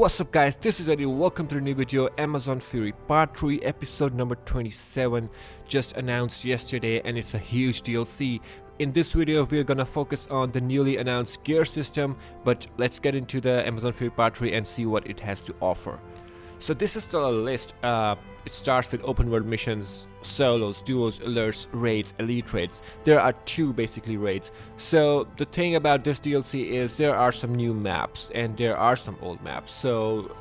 What's up guys, this is iEddy. Welcome to the new video. Amazon Fury Part 3 episode number 27 just announced yesterday, and it's a huge DLC. In this video we're gonna focus on the newly announced gear system, but let's get into the Amazon Fury Part 3 and see what it has to offer. So this is the list. It starts with open world missions, solos, duos, alerts, raids, elite raids. There are two basically raids. So the thing about this DLC is there are some new maps and there are some old maps. So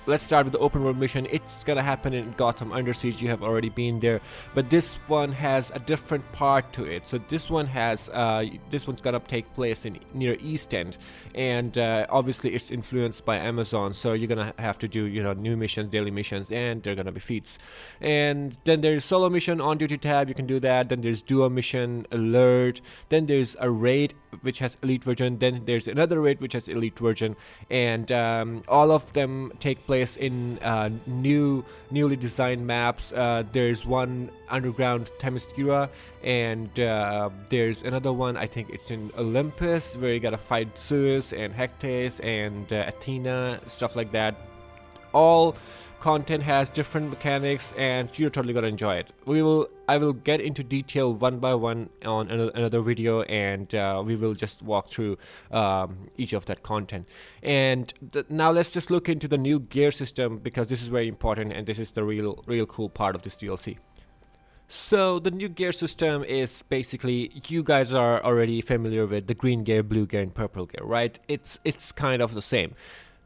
let's start with the open world mission. It's gonna happen in Gotham Under Siege. You have already been there, but this one has a different part to it. So this one has this one's gonna take place in near East End, and obviously it's influenced by Amazon. So you're gonna have to do new missions, daily missions, and they're gonna be feats. And then there's solo mission on duty tab. You can do that. Then there's duo mission, alert. Then there's a raid which has elite version. Then there's another raid which has elite version, and all of them take place in newly designed maps. There's one underground Themyscira, and there's another one, I think it's in Olympus, where you gotta fight Zeus and Hecate and Athena, stuff like that. All content has different mechanics and you're totally gonna enjoy it. I will get into detail one by one on another video, and we will just walk through each of that content. And now let's just look into the new gear system, because this is very important and this is the real cool part of this DLC. So the new gear system is basically, you guys are already familiar with the green gear, blue gear, and purple gear, right? It's kind of the same.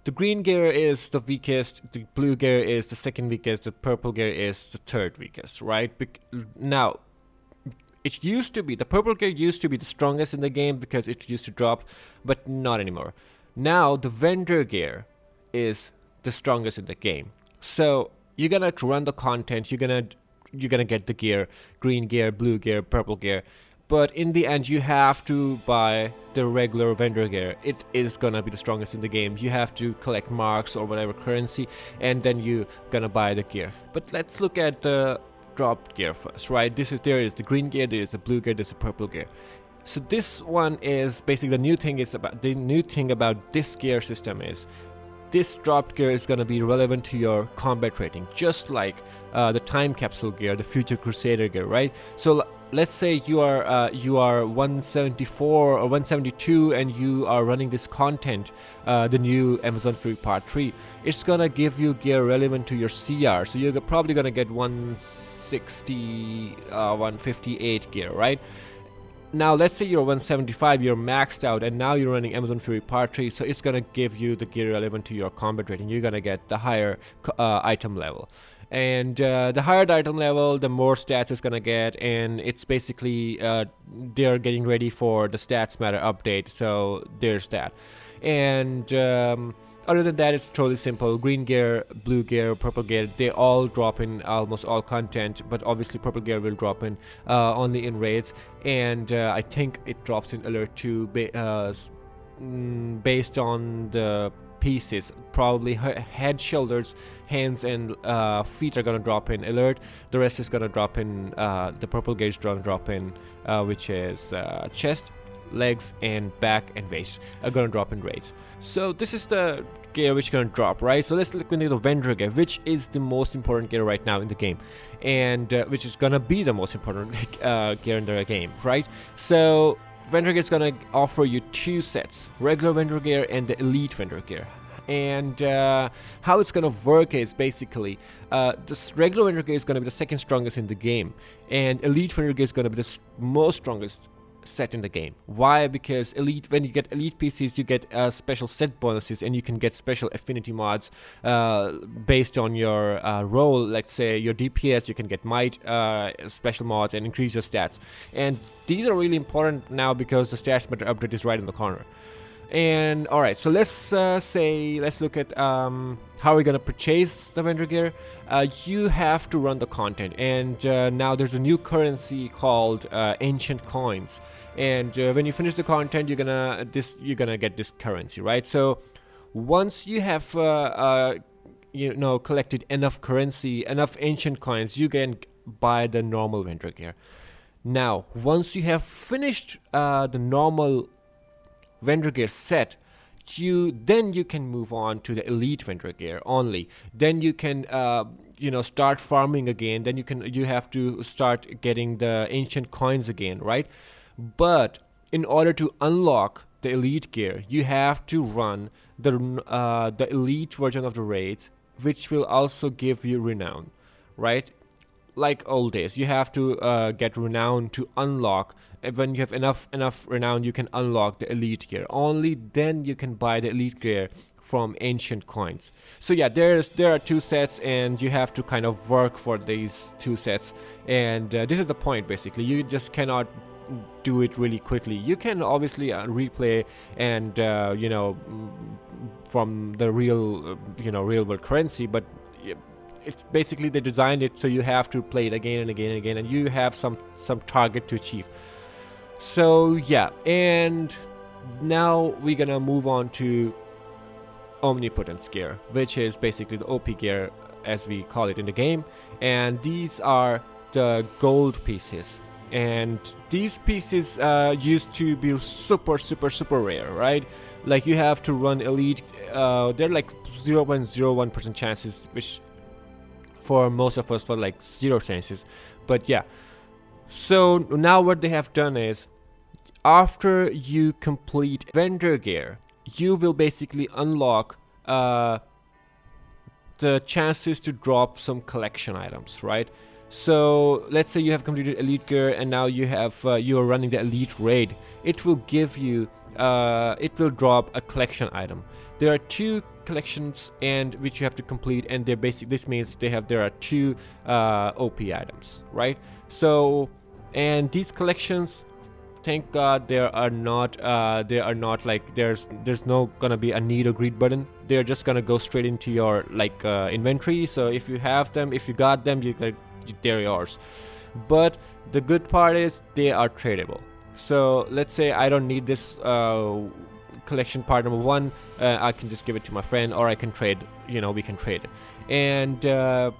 The green gear is the weakest, the blue gear is the second weakest, the purple gear is the third weakest, right? Now, it used to be, the purple gear used to be the strongest in the game because it used to drop, but not anymore. Now, the vendor gear is the strongest in the game. So, you're gonna run the content, you're gonna get the gear, green gear, blue gear, purple gear. But in the end, you have to buy the regular vendor gear. It is gonna be the strongest in the game. You have to collect marks or whatever currency, and then you gonna buy the gear. But let's look at the dropped gear first, right? There is the green gear, there is the blue gear, there's the purple gear. So this one is basically the new thing about this gear system is this dropped gear is going to be relevant to your combat rating, just like the time capsule gear, the future crusader gear, right? So let's say you are 174 or 172 and you are running this content, the new Amazon Fury Part 3. It's gonna give you gear relevant to your CR, so you're probably gonna get 160 158 gear, right? Now let's say you're 175, you're maxed out, and now you're running Amazon Fury Part 3, so it's gonna give you the gear relevant to your combat rating. You're gonna get the higher item level, and the higher the item level, the more stats it's gonna get. And it's basically they're getting ready for the Stats Matter update, so there's that. And other than that, it's totally simple. Green gear, blue gear, purple gear, they all drop in almost all content, but obviously purple gear will drop in only in raids, and I think it drops in alert too, based on the pieces. Probably head, shoulders, hands, and feet are gonna drop in alert. The rest is gonna drop in, the purple gear is gonna drop in, which is chest, legs, and back and waist are gonna drop in raids. So this is the gear which is gonna drop, right? So let's look into the vendor gear, which is the most important gear right now in the game, and which is gonna be the most important gear in the game, right? So vendor gear is gonna offer you two sets: regular vendor gear and the elite vendor gear. And how it's gonna work is basically this regular vendor gear is gonna be the second strongest in the game, and elite vendor gear is gonna be the most strongest set in the game. Why? Because when you get elite PCs, you get special set bonuses, and you can get special affinity mods based on your role. Let's say your DPS, you can get might special mods and increase your stats. And these are really important now because the Stats Matter update is right in the corner. And alright, so let's look at how we're gonna purchase the vendor gear. You have to run the content, and now there's a new currency called ancient coins, and when you finish the content, you're gonna get this currency, right? So once you have collected enough currency, enough ancient coins, you can buy the normal vendor gear. Now once you have finished the normal vendor gear set, then you can move on to the elite vendor gear only. Then you can start farming again. Then you have to start getting the ancient coins again, right? But in order to unlock the elite gear, you have to run the elite version of the raids, which will also give you renown, right? Like old days, you have to get renown to unlock. When you have enough renown, you can unlock the elite gear. Only then you can buy the elite gear from ancient coins. So yeah, there are 2 sets, and you have to kind of work for these 2 sets. And this is the point, basically. You just cannot do it really quickly. You can obviously replay and from the real real world currency, but it's basically they designed it so you have to play it again and again and again, and you have some target to achieve. So yeah, and now we're gonna move on to Omnipotence gear, which is basically the OP gear as we call it in the game. And these are the gold pieces, and these pieces used to be super rare, right? Like you have to run elite. They're like 0.01% chances, which for most of us were like 0 chances. But yeah, so now what they have done is, after you complete vendor gear, you will basically unlock the chances to drop some collection items, right? So let's say you have completed elite gear, and now you are running the elite raid. It will give you it will drop a collection item. There are 2 collections and which you have to complete, and they're this means there are 2 OP items, right? So, and these collections, thank God, there are not like there's no gonna be a need or greed button. They're just gonna go straight into your inventory. So if you have them, if you got them, they're yours. But the good part is they are tradable. So let's say I don't need this collection part number 1, I can just give it to my friend, or I can trade, we can trade it. And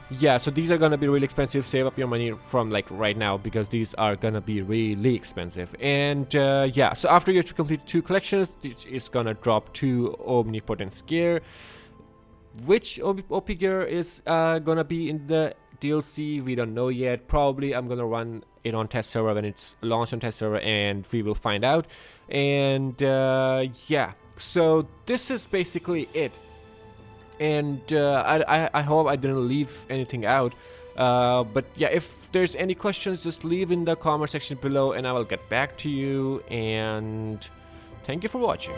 yeah, so these are gonna be really expensive. Save up your money from right now, because these are gonna be really expensive. And yeah, so after you have to complete 2 collections, this is gonna drop 2 Omnipotence gear. Which OP gear is gonna be in the DLC, we don't know yet. Probably I'm gonna run it on test server when it's launched on test server, and we will find out. And yeah, so this is basically it. And I hope I didn't leave anything out. But yeah, if there's any questions, just leave in the comment section below, and I will get back to you. And thank you for watching.